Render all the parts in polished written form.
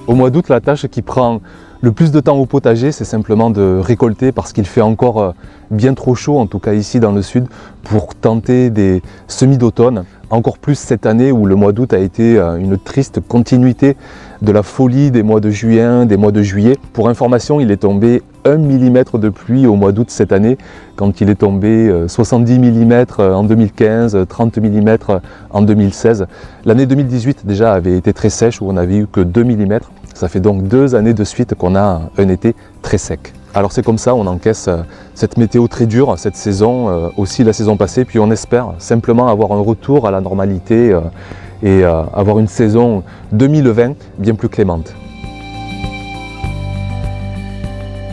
Au mois d'août, la tâche qui prend le plus de temps au potager, c'est simplement de récolter parce qu'il fait encore bien trop chaud, en tout cas ici dans le sud, pour tenter des semis d'automne. Encore plus cette année où le mois d'août a été une triste continuité de la folie des mois de juin, des mois de juillet. Pour information, il est tombé 1 mm de pluie au mois d'août cette année, quand il est tombé 70 mm en 2015, 30 mm en 2016. L'année 2018 déjà avait été très sèche, où on n'avait eu que 2 mm. Ça fait donc 2 années de suite qu'on a un été très sec. Alors c'est comme ça, on encaisse cette météo très dure, cette saison, aussi la saison passée, puis on espère simplement avoir un retour à la normalité et avoir une saison 2020 bien plus clémente.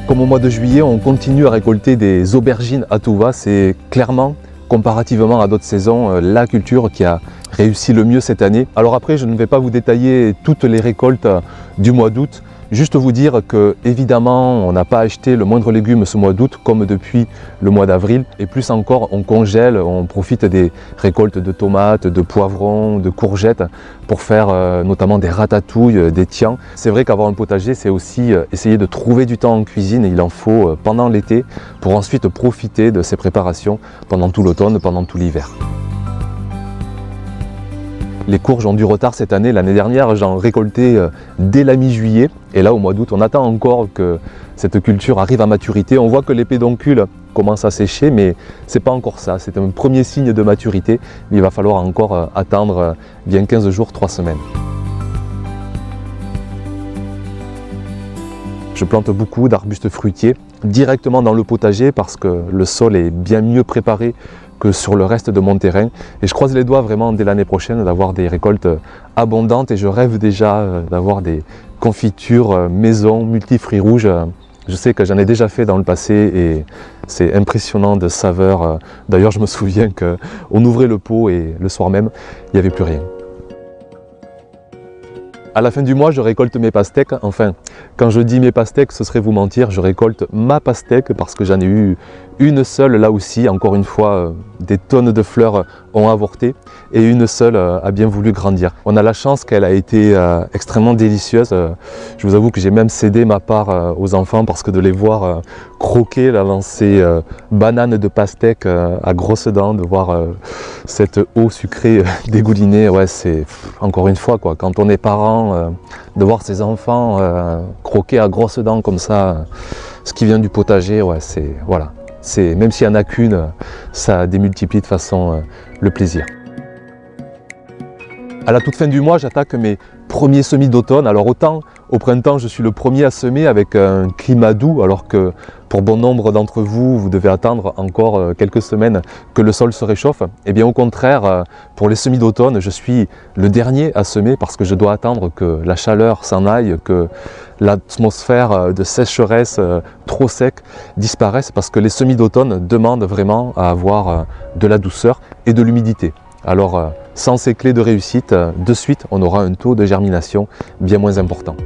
Comme au mois de juillet, on continue à récolter des aubergines à tout va. C'est clairement, comparativement à d'autres saisons, la culture qui a réussi le mieux cette année. Alors après, je ne vais pas vous détailler toutes les récoltes du mois d'août. Juste vous dire que évidemment on n'a pas acheté le moindre légume ce mois d'août comme depuis le mois d'avril, et plus encore on congèle, on profite des récoltes de tomates, de poivrons, de courgettes pour faire notamment des ratatouilles, des tiens. C'est vrai qu'avoir un potager, c'est aussi essayer de trouver du temps en cuisine, et il en faut pendant l'été pour ensuite profiter de ces préparations pendant tout l'automne, pendant tout l'hiver. Les courges ont du retard cette année. L'année dernière, j'en récoltais dès la mi-juillet. Et là, au mois d'août, on attend encore que cette culture arrive à maturité. On voit que les pédoncules commencent à sécher, mais ce n'est pas encore ça. C'est un premier signe de maturité. Mais il va falloir encore attendre bien 15 jours, 3 semaines. Je plante beaucoup d'arbustes fruitiers directement dans le potager parce que le sol est bien mieux préparé que sur le reste de mon terrain, et je croise les doigts vraiment dès l'année prochaine d'avoir des récoltes abondantes, et je rêve déjà d'avoir des confitures maison multi-fruits rouges. Je sais que j'en ai déjà fait dans le passé et c'est impressionnant de saveurs. D'ailleurs, je me souviens qu'on ouvrait le pot et le soir même, il n'y avait plus rien. À la fin du mois, je récolte mes pastèques. Enfin, quand je dis mes pastèques, ce serait vous mentir. Je récolte ma pastèque parce que j'en ai eu une seule là aussi. Encore une fois, des tonnes de fleurs ont avorté et une seule a bien voulu grandir. On a la chance qu'elle a été extrêmement délicieuse. Je vous avoue que j'ai même cédé ma part aux enfants parce que de les voir croquer là, dans ces bananes de pastèque à grosses dents, de voir cette eau sucrée dégoulinée, ouais, c'est encore une fois quoi. Quand on est parent, de voir ses enfants croquer à grosses dents comme ça, ce qui vient du potager, ouais, c'est voilà. Même s'il n'y en a qu'une, ça démultiplie de façon le plaisir. À la toute fin du mois, j'attaque mes premiers semis d'automne. Alors autant au printemps, je suis le premier à semer avec un climat doux, alors que pour bon nombre d'entre vous, vous devez attendre encore quelques semaines que le sol se réchauffe. Et bien au contraire, pour les semis d'automne, je suis le dernier à semer parce que je dois attendre que la chaleur s'en aille, que l'atmosphère de sécheresse trop sec disparaisse, parce que les semis d'automne demandent vraiment à avoir de la douceur et de l'humidité. Alors sans ces clés de réussite, de suite on aura un taux de germination bien moins important.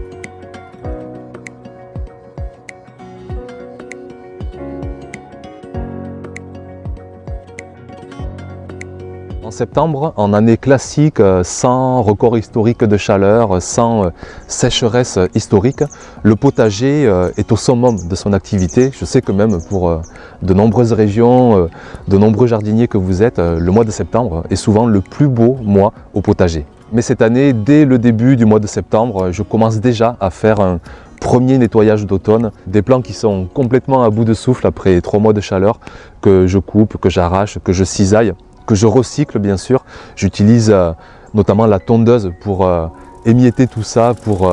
En septembre, en année classique, sans record historique de chaleur, sans sécheresse historique, le potager est au summum de son activité. Je sais que même pour de nombreuses régions, de nombreux jardiniers que vous êtes, le mois de septembre est souvent le plus beau mois au potager. Mais cette année, dès le début du mois de septembre, je commence déjà à faire un premier nettoyage d'automne, des plants qui sont complètement à bout de souffle après 3 mois de chaleur, que je coupe, que j'arrache, que je cisaille, que je recycle bien sûr. J'utilise notamment la tondeuse pour émietter tout ça, pour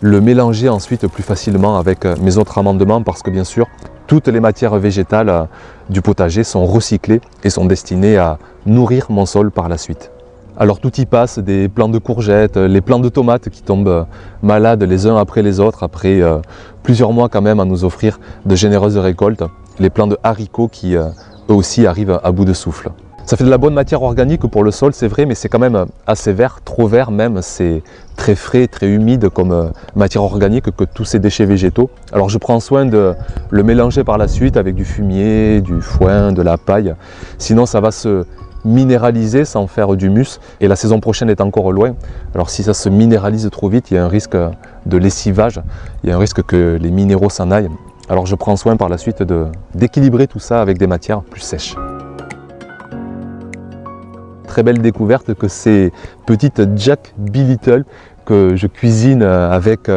le mélanger ensuite plus facilement avec mes autres amendements, parce que bien sûr toutes les matières végétales du potager sont recyclées et sont destinées à nourrir mon sol par la suite. Alors tout y passe, des plants de courgettes, les plants de tomates qui tombent malades les uns après les autres, après plusieurs mois quand même à nous offrir de généreuses récoltes, les plants de haricots qui eux aussi arrivent à bout de souffle. Ça fait de la bonne matière organique pour le sol, c'est vrai, mais c'est quand même assez vert, trop vert même. C'est très frais, très humide comme matière organique que tous ces déchets végétaux. Alors je prends soin de le mélanger par la suite avec du fumier, du foin, de la paille. Sinon ça va se minéraliser sans faire d'humus. Et la saison prochaine est encore loin. Alors si ça se minéralise trop vite, il y a un risque de lessivage, il y a un risque que les minéraux s'en aillent. Alors je prends soin par la suite d'équilibrer tout ça avec des matières plus sèches. Très belle découverte que ces petites Jack Be Little que je cuisine avec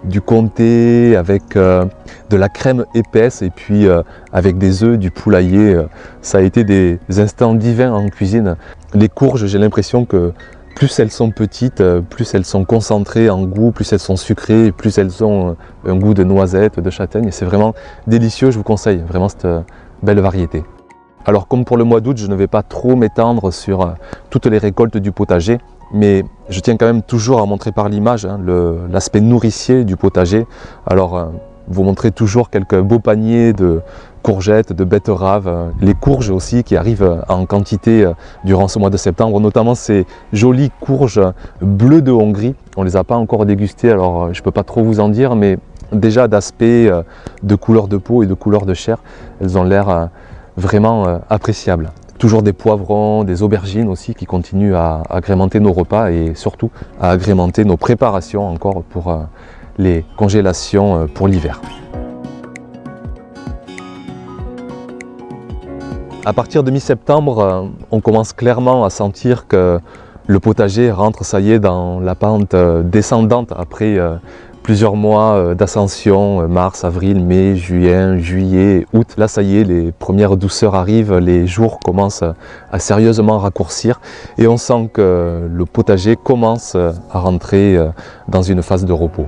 du comté, avec de la crème épaisse et puis avec des œufs, du poulailler. Ça a été des instants divins en cuisine. Les courges, j'ai l'impression que plus elles sont petites, plus elles sont concentrées en goût, plus elles sont sucrées, plus elles ont un goût de noisette, de châtaigne. C'est vraiment délicieux, je vous conseille vraiment cette belle variété. Alors comme pour le mois d'août, je ne vais pas trop m'étendre sur toutes les récoltes du potager, mais je tiens quand même toujours à montrer par l'image l'aspect nourricier du potager. Alors vous montrez toujours quelques beaux paniers de courgettes, de betteraves, les courges aussi qui arrivent en quantité durant ce mois de septembre, notamment ces jolies courges bleues de Hongrie. On ne les a pas encore dégustées, alors je ne peux pas trop vous en dire, mais déjà d'aspect, de couleur de peau et de couleur de chair, elles ont l'air vraiment appréciables. Toujours des poivrons, des aubergines aussi qui continuent à agrémenter nos repas et surtout à agrémenter nos préparations encore pour les congélations pour l'hiver. À partir de mi-septembre, on commence clairement à sentir que le potager rentre, ça y est, dans la pente descendante après plusieurs mois d'ascension, mars, avril, mai, juin, juillet, août. Là, ça y est, les premières douceurs arrivent, les jours commencent à sérieusement raccourcir et on sent que le potager commence à rentrer dans une phase de repos.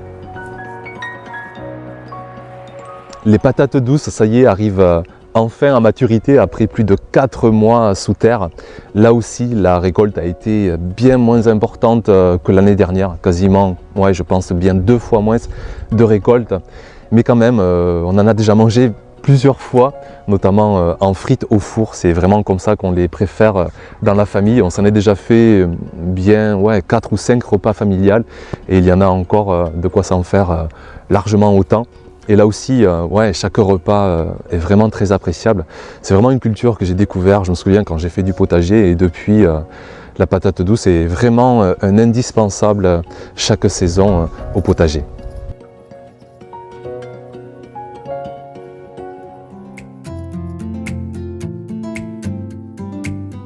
Les patates douces, ça y est, arrivent enfin à maturité après plus de 4 mois sous terre. Là aussi, la récolte a été bien moins importante que l'année dernière, quasiment, je pense bien 2 fois moins de récolte. Mais quand même, on en a déjà mangé plusieurs fois, notamment en frites au four. C'est vraiment comme ça qu'on les préfère dans la famille. On s'en est déjà fait bien 4 ou 5 repas familiales et il y en a encore de quoi s'en faire largement autant. Et là aussi, chaque repas est vraiment très appréciable. C'est vraiment une culture que j'ai découvert, je me souviens quand j'ai fait du potager et depuis la patate douce est vraiment un indispensable chaque saison au potager.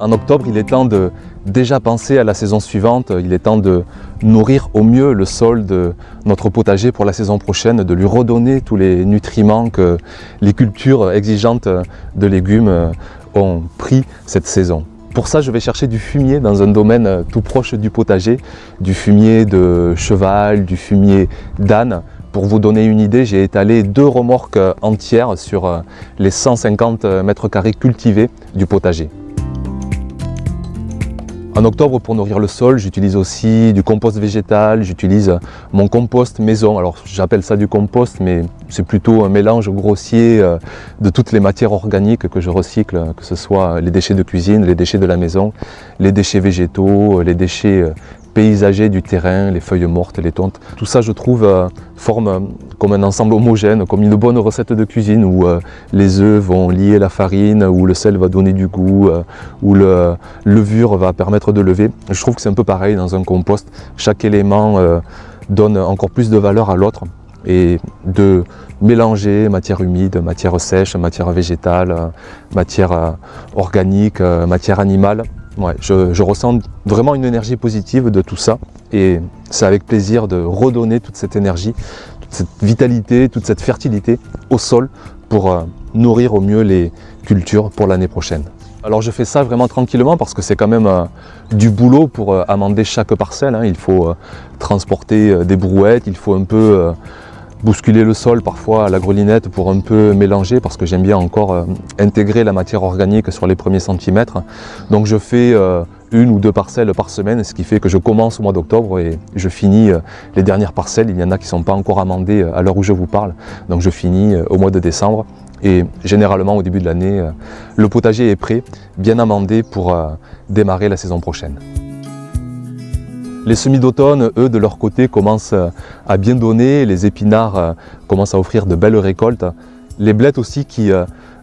En octobre, il est temps de déjà penser à la saison suivante, il est temps de nourrir au mieux le sol de notre potager pour la saison prochaine, de lui redonner tous les nutriments que les cultures exigeantes de légumes ont pris cette saison. Pour ça, je vais chercher du fumier dans un domaine tout proche du potager, du fumier de cheval, du fumier d'âne. Pour vous donner une idée, j'ai étalé 2 remorques entières sur les 150 mètres carrés cultivés du potager. En octobre, pour nourrir le sol, j'utilise aussi du compost végétal, j'utilise mon compost maison. Alors j'appelle ça du compost, mais c'est plutôt un mélange grossier de toutes les matières organiques que je recycle, que ce soit les déchets de cuisine, les déchets de la maison, les déchets végétaux, les déchets paysagers du terrain, les feuilles mortes, les tontes. Tout ça, je trouve, forme comme un ensemble homogène, comme une bonne recette de cuisine où les œufs vont lier la farine, où le sel va donner du goût, où la levure va permettre de lever. Je trouve que c'est un peu pareil dans un compost. Chaque élément donne encore plus de valeur à l'autre et de mélanger matière humide, matière sèche, matière végétale, matière organique, matière animale. Je ressens vraiment une énergie positive de tout ça et c'est avec plaisir de redonner toute cette énergie, toute cette vitalité, toute cette fertilité au sol pour nourrir au mieux les cultures pour l'année prochaine. Alors je fais ça vraiment tranquillement parce que c'est quand même du boulot pour amender chaque parcelle. Il faut transporter des brouettes, il faut un peu bousculer le sol parfois à la grelinette pour un peu mélanger parce que j'aime bien encore intégrer la matière organique sur les premiers centimètres. Donc je fais 1 ou 2 parcelles par semaine, ce qui fait que je commence au mois d'octobre et je finis les dernières parcelles. Il y en a qui ne sont pas encore amendées à l'heure où je vous parle, donc je finis au mois de décembre. Et généralement au début de l'année, le potager est prêt, bien amendé pour démarrer la saison prochaine. Les semis d'automne, eux, de leur côté, commencent à bien donner. Les épinards commencent à offrir de belles récoltes. Les blettes aussi qui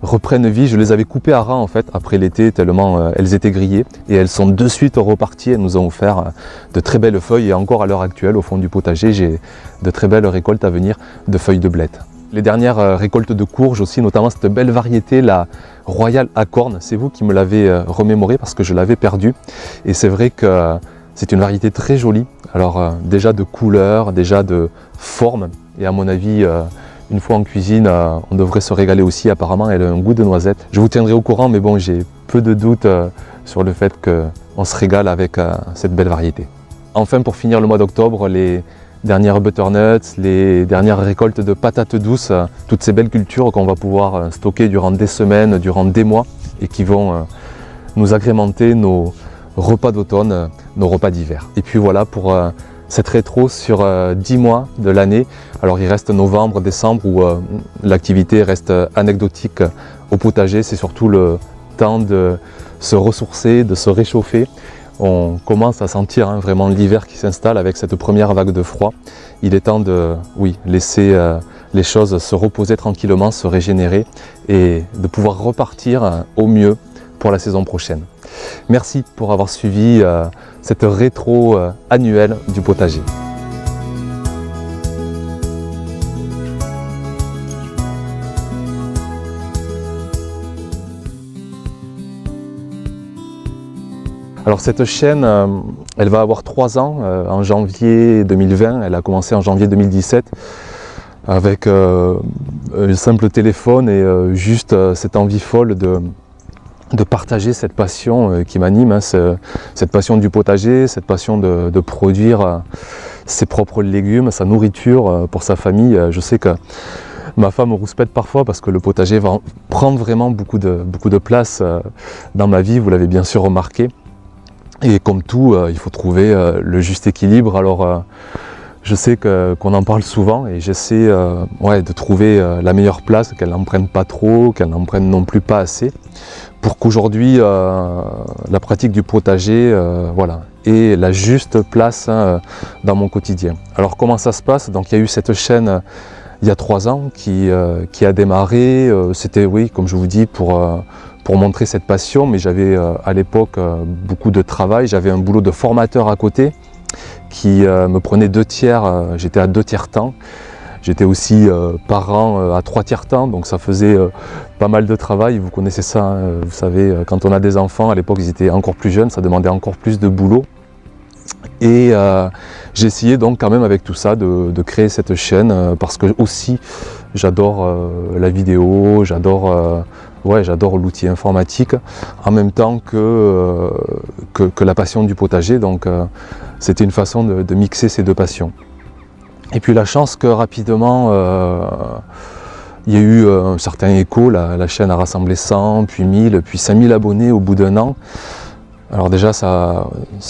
reprennent vie, je les avais coupées à ras en fait après l'été tellement elles étaient grillées et elles sont de suite reparties, elles nous ont offert de très belles feuilles et encore à l'heure actuelle au fond du potager j'ai de très belles récoltes à venir de feuilles de blettes. Les dernières récoltes de courges aussi, notamment cette belle variété, la Royal Acorn, c'est vous qui me l'avez remémoré parce que je l'avais perdue et c'est vrai que c'est une variété très jolie, alors déjà de couleur, déjà de forme et à mon avis une fois en cuisine, on devrait se régaler aussi. Apparemment, elle a un goût de noisette. Je vous tiendrai au courant, mais bon, j'ai peu de doutes sur le fait qu'on se régale avec cette belle variété. Enfin, pour finir le mois d'octobre, les dernières butternuts, les dernières récoltes de patates douces, toutes ces belles cultures qu'on va pouvoir stocker durant des semaines, durant des mois, et qui vont nous agrémenter nos repas d'automne, nos repas d'hiver. Et puis voilà pour cette rétro sur 10 mois de l'année. Alors il reste novembre, décembre où l'activité reste anecdotique au potager. C'est surtout le temps de se ressourcer, de se réchauffer. On commence à sentir vraiment l'hiver qui s'installe avec cette première vague de froid. Il est temps de laisser les choses se reposer tranquillement, se régénérer et de pouvoir repartir au mieux pour la saison prochaine. Merci pour avoir suivi cette rétro annuelle du potager. Alors cette chaîne, elle va avoir 3 ans, en janvier 2020, elle a commencé en janvier 2017 avec un simple téléphone et juste cette envie folle de partager cette passion qui m'anime, cette passion du potager, cette passion de produire ses propres légumes, sa nourriture pour sa famille. Je sais que ma femme rouspète parfois parce que le potager va prendre vraiment beaucoup de place dans ma vie, vous l'avez bien sûr remarqué. Et comme tout, il faut trouver le juste équilibre. Alors je sais qu'on en parle souvent et j'essaie de trouver la meilleure place, qu'elle n'en prenne pas trop, qu'elle n'en prenne non plus pas assez, pour qu'aujourd'hui la pratique du potager ait la juste place dans mon quotidien. Alors comment ça se passe? Donc il y a eu cette chaîne il y a 3 ans qui a démarré, c'était comme je vous dis pour montrer cette passion, mais j'avais à l'époque beaucoup de travail, j'avais un boulot de formateur à côté qui me prenait 2/3, j'étais à 2/3 temps. J'étais aussi parent à 3/4 temps, donc ça faisait pas mal de travail. Vous connaissez ça, vous savez, quand on a des enfants, à l'époque ils étaient encore plus jeunes, ça demandait encore plus de boulot. Et j'ai essayé donc quand même avec tout ça de créer cette chaîne parce que aussi j'adore la vidéo, j'adore l'outil informatique en même temps que la passion du potager. Donc c'était une façon de mixer ces deux passions. Et puis la chance que rapidement il y a eu un certain écho, la chaîne a rassemblé 100, puis 1000, puis 5000 abonnés au bout d'1 an. Alors déjà ça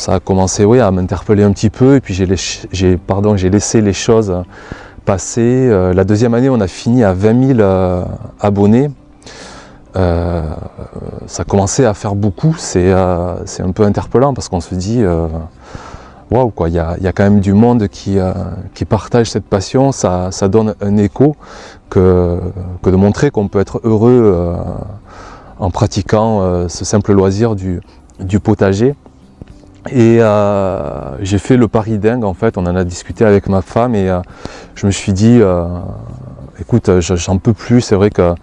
a commencé à m'interpeller un petit peu et puis j'ai laissé les choses passer. La deuxième année on a fini à 20 000 abonnés. Ça commençait à faire beaucoup, c'est un peu interpellant parce qu'on se dit waouh quoi, il y a quand même du monde qui partage cette passion, ça donne un écho que de montrer qu'on peut être heureux en pratiquant ce simple loisir du potager. Et j'ai fait le pari dingue en fait, on en a discuté avec ma femme et je me suis dit écoute, j'en peux plus, c'est vrai que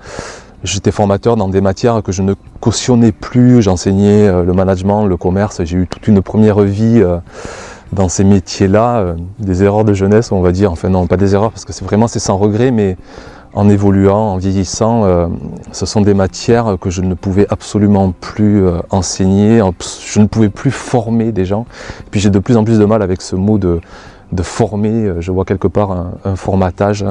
j'étais formateur dans des matières que je ne cautionnais plus, j'enseignais le management, le commerce, j'ai eu toute une première vie dans ces métiers-là, des erreurs de jeunesse on va dire, enfin non pas des erreurs parce que c'est sans regret, mais en évoluant, en vieillissant, ce sont des matières que je ne pouvais absolument plus enseigner, je ne pouvais plus former des gens. Et puis j'ai de plus en plus de mal avec ce mot de former, je vois quelque part un formatage,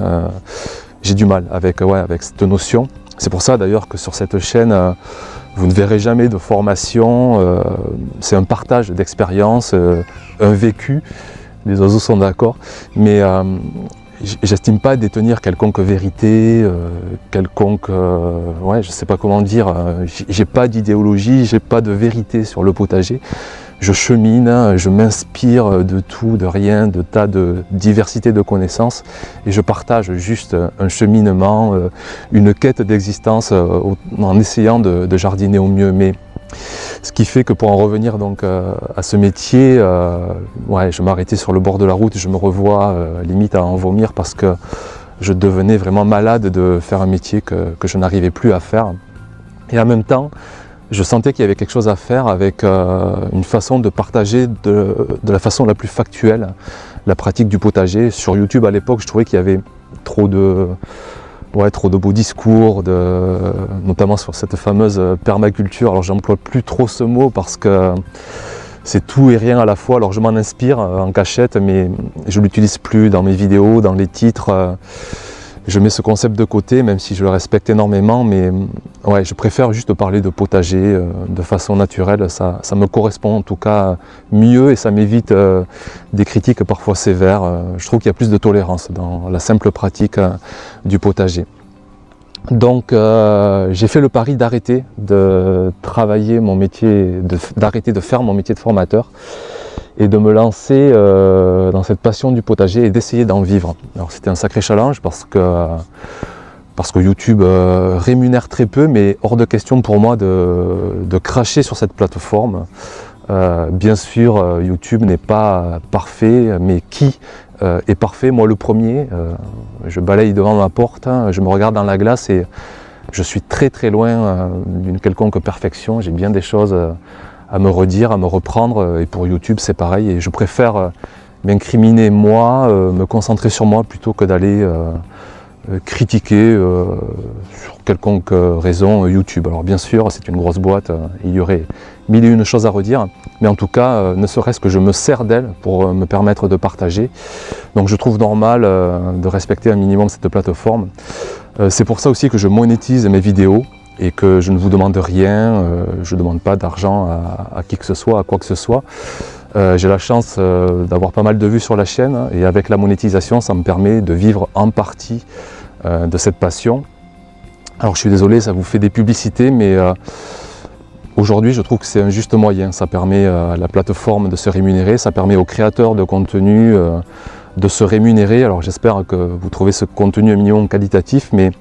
j'ai du mal avec cette notion. C'est pour ça d'ailleurs que sur cette chaîne, vous ne verrez jamais de formation, c'est un partage d'expérience, un vécu, les oiseaux sont d'accord, mais j'estime pas détenir quelconque vérité, je sais pas comment dire, j'ai pas d'idéologie, j'ai pas de vérité sur le potager. je chemine, je m'inspire de tout, de rien, de tas de diversité de connaissances et je partage juste un cheminement, une quête d'existence en essayant de jardiner au mieux. Mais ce qui fait que pour en revenir donc à ce métier, je m'arrêtais sur le bord de la route, je me revois limite à en vomir parce que je devenais vraiment malade de faire un métier que je n'arrivais plus à faire. Et en même temps, je sentais qu'il y avait quelque chose à faire avec une façon de partager de la façon la plus factuelle la pratique du potager. Sur YouTube à l'époque, je trouvais qu'il y avait trop de beaux discours, notamment sur cette fameuse permaculture. Alors j'emploie plus trop ce mot parce que c'est tout et rien à la fois. Alors je m'en inspire en cachette, mais je ne l'utilise plus dans mes vidéos, dans les titres. Je mets ce concept de côté, même si je le respecte énormément, mais je préfère juste parler de potager de façon naturelle. Ça me correspond en tout cas mieux et ça m'évite des critiques parfois sévères. Je trouve qu'il y a plus de tolérance dans la simple pratique du potager. Donc j'ai fait le pari d'arrêter de travailler mon métier, d'arrêter de faire mon métier de formateur et de me lancer dans cette passion du potager et d'essayer d'en vivre. Alors c'était un sacré challenge parce que YouTube rémunère très peu, mais hors de question pour moi de cracher sur cette plateforme. Bien sûr, YouTube n'est pas parfait, mais qui est parfait? Moi le premier, je balaye devant ma porte, je me regarde dans la glace et je suis très très loin d'une quelconque perfection. J'ai bien des choses à me redire, à me reprendre, et pour YouTube c'est pareil, et je préfère m'incriminer moi, me concentrer sur moi plutôt que d'aller critiquer sur quelconque raison YouTube. Alors bien sûr c'est une grosse boîte, il y aurait mille et une choses à redire, mais en tout cas ne serait-ce que je me sers d'elle pour me permettre de partager, donc je trouve normal de respecter un minimum cette plateforme. C'est pour ça aussi que je monétise mes vidéos et que je ne vous demande rien, je ne demande pas d'argent à qui que ce soit, à quoi que ce soit. J'ai la chance d'avoir pas mal de vues sur la chaîne et avec la monétisation ça me permet de vivre en partie de cette passion. Alors je suis désolé, ça vous fait des publicités, mais aujourd'hui je trouve que c'est un juste moyen. Ça permet à la plateforme de se rémunérer, ça permet aux créateurs de contenu de se rémunérer. Alors j'espère que vous trouvez ce contenu un minimum qualitatif, mais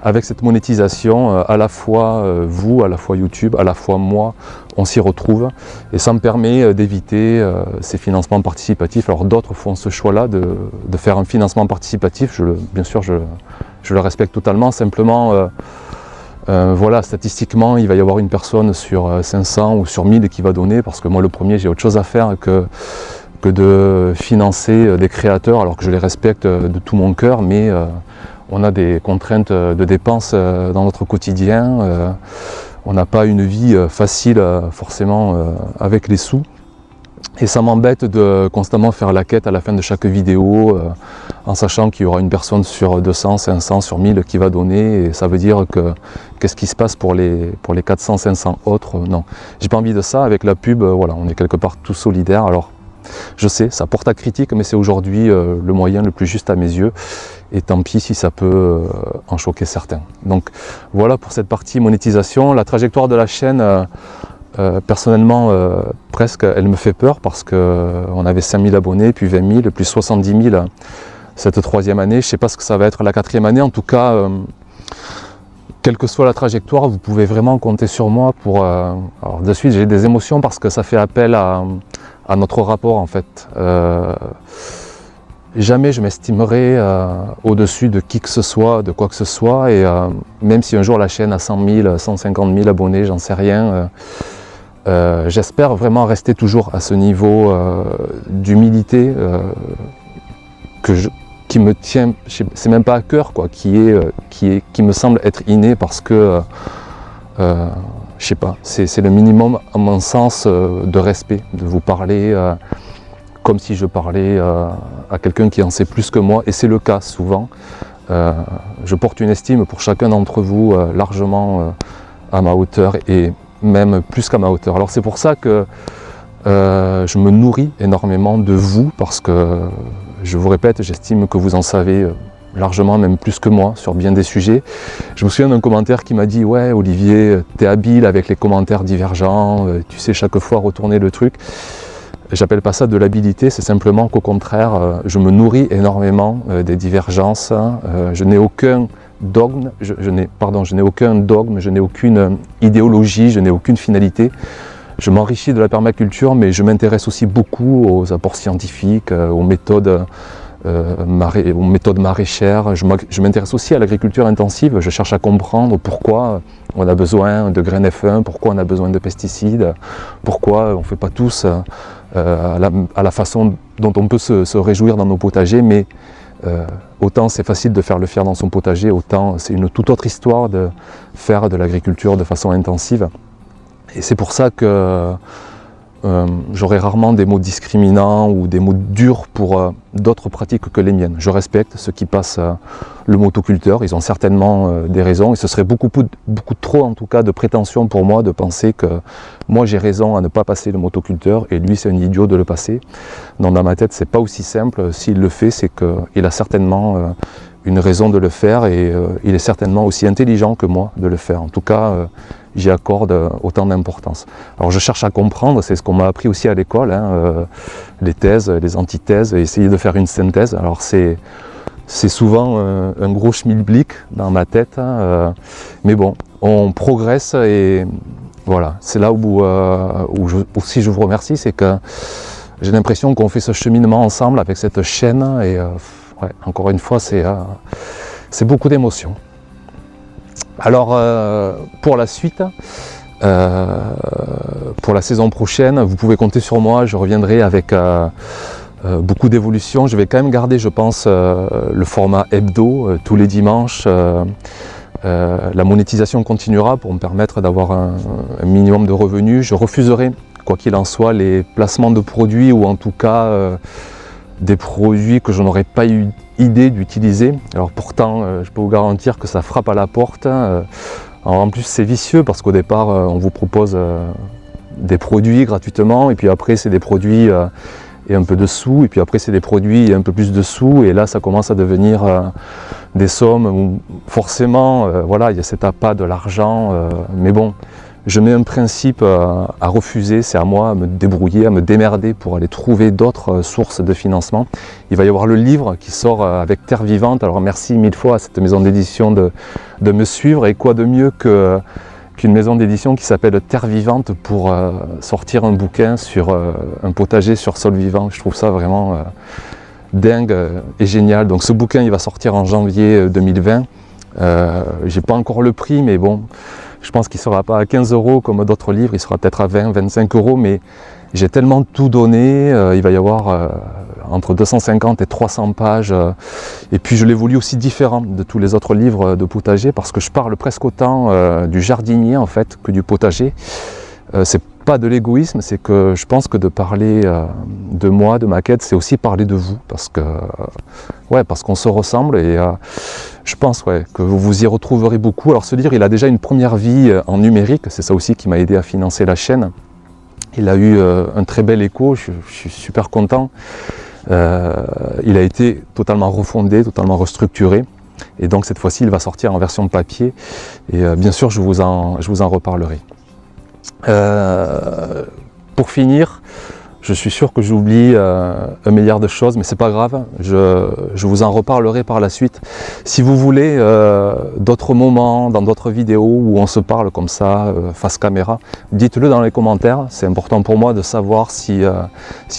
avec cette monétisation, à la fois vous, à la fois YouTube, à la fois moi, on s'y retrouve et ça me permet d'éviter ces financements participatifs. Alors d'autres font ce choix-là de faire un financement participatif, bien sûr je le respecte totalement, simplement statistiquement il va y avoir une personne sur 500 ou sur 1000 qui va donner, parce que moi le premier j'ai autre chose à faire que de financer des créateurs, alors que je les respecte de tout mon cœur, mais on a des contraintes de dépenses dans notre quotidien, on n'a pas une vie facile forcément avec les sous, et ça m'embête de constamment faire la quête à la fin de chaque vidéo en sachant qu'il y aura une personne sur 200, 500, sur 1000 qui va donner, et ça veut dire que qu'est-ce qui se passe pour les 400, 500 autres? Non, j'ai pas envie de ça. Avec la pub, on est quelque part tous solidaires. Alors je sais, ça porte à critique, mais c'est aujourd'hui le moyen le plus juste à mes yeux. Et tant pis si ça peut en choquer certains. Donc voilà pour cette partie monétisation. La trajectoire de la chaîne, personnellement, presque, elle me fait peur parce qu'on avait 5000 abonnés, puis 20 000, plus 70 000 cette troisième année. Je ne sais pas ce que ça va être la quatrième année. En tout cas, quelle que soit la trajectoire, vous pouvez vraiment compter sur moi pour... alors de suite, j'ai des émotions parce que ça fait appel à notre rapport en fait. Jamais je m'estimerai au-dessus de qui que ce soit, de quoi que ce soit, et même si un jour la chaîne a 100 000, 150 000 abonnés, j'en sais rien, j'espère vraiment rester toujours à ce niveau d'humilité qui me tient, c'est même pas à cœur, quoi, qui me semble être inné, parce que je sais pas, c'est le minimum à mon sens de respect, de vous parler comme si je parlais à quelqu'un qui en sait plus que moi, et c'est le cas souvent. Je porte une estime pour chacun d'entre vous largement à ma hauteur, et même plus qu'à ma hauteur. Alors c'est pour ça que je me nourris énormément de vous, parce que, je vous répète, j'estime que vous en savez largement, même plus que moi, sur bien des sujets. Je me souviens d'un commentaire qui m'a dit « Ouais, Olivier, t'es habile avec les commentaires divergents, tu sais chaque fois retourner le truc ». J'appelle pas ça de l'habilité, c'est simplement qu'au contraire, je me nourris énormément des divergences. Je n'ai aucun dogme, je n'ai aucun dogme, je n'ai aucune idéologie, je n'ai aucune finalité. Je m'enrichis de la permaculture, mais je m'intéresse aussi beaucoup aux apports scientifiques, aux méthodes maraîchères. Je m'intéresse aussi à l'agriculture intensive. Je cherche à comprendre pourquoi on a besoin de graines F1, pourquoi on a besoin de pesticides, pourquoi on ne fait pas tous à la façon dont on peut se réjouir dans nos potagers, mais autant c'est facile de faire le fier dans son potager, autant c'est une toute autre histoire de faire de l'agriculture de façon intensive. Et c'est pour ça que j'aurai rarement des mots discriminants ou des mots durs pour d'autres pratiques que les miennes. Je respecte ceux qui passent le motoculteur, ils ont certainement des raisons, et ce serait beaucoup trop en tout cas de prétention pour moi de penser que moi j'ai raison à ne pas passer le motoculteur et lui c'est un idiot de le passer. Non, dans ma tête c'est pas aussi simple, s'il le fait c'est qu'il a certainement une raison de le faire et il est certainement aussi intelligent que moi de le faire. En tout cas, j'y accorde autant d'importance. Alors je cherche à comprendre, c'est ce qu'on m'a appris aussi à l'école, les thèses, les antithèses, et essayer de faire une synthèse. Alors c'est souvent un gros schmilblick dans ma tête, mais bon, on progresse et voilà, c'est là où aussi je vous remercie, c'est que j'ai l'impression qu'on fait ce cheminement ensemble avec cette chaîne et ouais, encore une fois, c'est beaucoup d'émotions. Alors, pour la suite, pour la saison prochaine, vous pouvez compter sur moi, je reviendrai avec beaucoup d'évolutions. Je vais quand même garder, je pense, le format hebdo, tous les dimanches. La monétisation continuera pour me permettre d'avoir un minimum de revenus. Je refuserai, quoi qu'il en soit, les placements de produits ou en tout cas des produits que je n'aurais pas eu idée d'utiliser. Alors pourtant, je peux vous garantir que ça frappe à la porte. En plus, c'est vicieux parce qu'au départ, on vous propose des produits gratuitement et puis après, c'est des produits et un peu de sous et puis après, c'est des produits et un peu plus de sous et là, ça commence à devenir des sommes où forcément, voilà, il y a cet appât de l'argent, mais bon, je mets un principe à refuser, c'est à moi à me débrouiller, à me démerder pour aller trouver d'autres sources de financement. Il va y avoir le livre qui sort avec Terre Vivante, alors merci mille fois à cette maison d'édition de me suivre, et quoi de mieux qu'une maison d'édition qui s'appelle Terre Vivante pour sortir un bouquin sur un potager sur sol vivant. Je trouve ça vraiment dingue et génial. Donc ce bouquin il va sortir en janvier 2020. J'ai pas encore le prix, mais bon, je pense qu'il ne sera pas à 15 € comme d'autres livres, il sera peut-être à 20, 25 €, mais j'ai tellement tout donné, il va y avoir entre 250 et 300 pages, et puis je l'ai voulu aussi différent de tous les autres livres de potager, parce que je parle presque autant du jardinier en fait que du potager. C'est pas de l'égoïsme, c'est que je pense que de parler de moi, de ma quête, c'est aussi parler de vous, parce que ouais, parce qu'on se ressemble et je pense ouais, que vous vous y retrouverez beaucoup. Alors ce livre, il a déjà une première vie en numérique, c'est ça aussi qui m'a aidé à financer la chaîne. Il a eu un très bel écho, je suis super content. Il a été totalement refondé, totalement restructuré. Et donc cette fois-ci, il va sortir en version papier. Et bien sûr, je vous en reparlerai. Pour finir, je suis sûr que j'oublie un milliard de choses, mais c'est pas grave, je vous en reparlerai par la suite. Si vous voulez d'autres moments, dans d'autres vidéos où on se parle comme ça, face caméra, dites-le dans les commentaires, c'est important pour moi de savoir si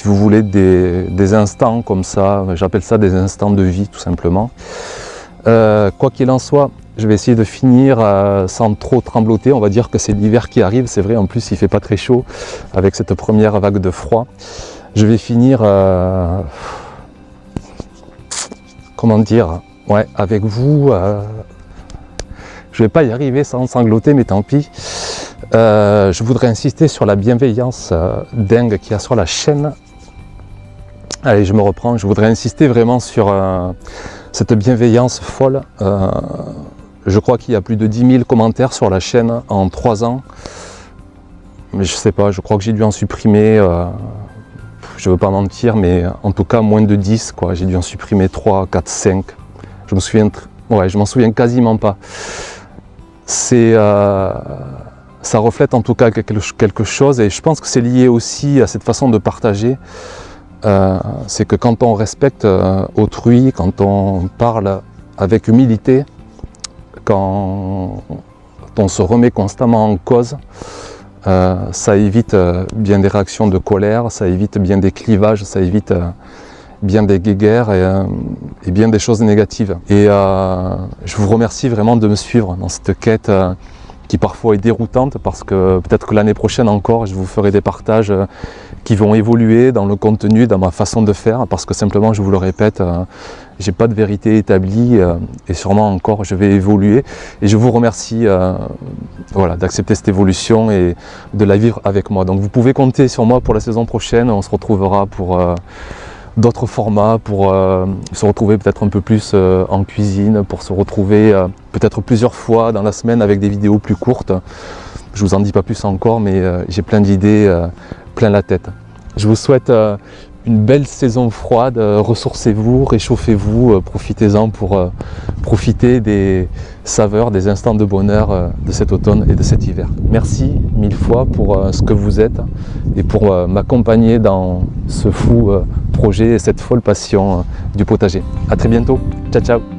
vous voulez des instants comme ça, j'appelle ça des instants de vie tout simplement. Quoi qu'il en soit, je vais essayer de finir sans trop trembloter. On va dire que c'est l'hiver qui arrive, c'est vrai, en plus il fait pas très chaud avec cette première vague de froid. Je vais finir, comment dire, ouais, avec vous. Je vais pas y arriver sans sangloter, mais tant pis. Je voudrais insister sur la bienveillance dingue qu'il y a sur la chaîne. Allez, je me reprends. Je voudrais insister vraiment sur cette bienveillance folle. Je crois qu'il y a plus de 10 000 commentaires sur la chaîne en 3 ans. Mais je sais pas, je crois que j'ai dû en supprimer, je veux pas mentir, mais en tout cas moins de 10, quoi. J'ai dû en supprimer 3, 4, 5. Je m'en souviens quasiment pas. Ça reflète en tout cas quelque chose, et je pense que c'est lié aussi à cette façon de partager. C'est que quand on respecte autrui, quand on parle avec humilité, quand on se remet constamment en cause, ça évite bien des réactions de colère, ça évite bien des clivages, ça évite bien des guéguerres et bien des choses négatives. Et je vous remercie vraiment de me suivre dans cette quête qui parfois est déroutante, parce que peut-être que l'année prochaine encore, je vous ferai des partages qui vont évoluer dans le contenu, dans ma façon de faire, parce que simplement, je vous le répète, j'ai pas de vérité établie et sûrement encore je vais évoluer. Et je vous remercie voilà, d'accepter cette évolution et de la vivre avec moi. Donc vous pouvez compter sur moi pour la saison prochaine. On se retrouvera pour d'autres formats, pour se retrouver peut-être un peu plus en cuisine, pour se retrouver peut-être plusieurs fois dans la semaine avec des vidéos plus courtes. Je vous en dis pas plus encore, mais j'ai plein d'idées plein la tête. Je vous souhaite une belle saison froide, ressourcez-vous, réchauffez-vous, profitez-en pour profiter des saveurs, des instants de bonheur de cet automne et de cet hiver. Merci mille fois pour ce que vous êtes et pour m'accompagner dans ce fou projet et cette folle passion du potager. À très bientôt, ciao ciao.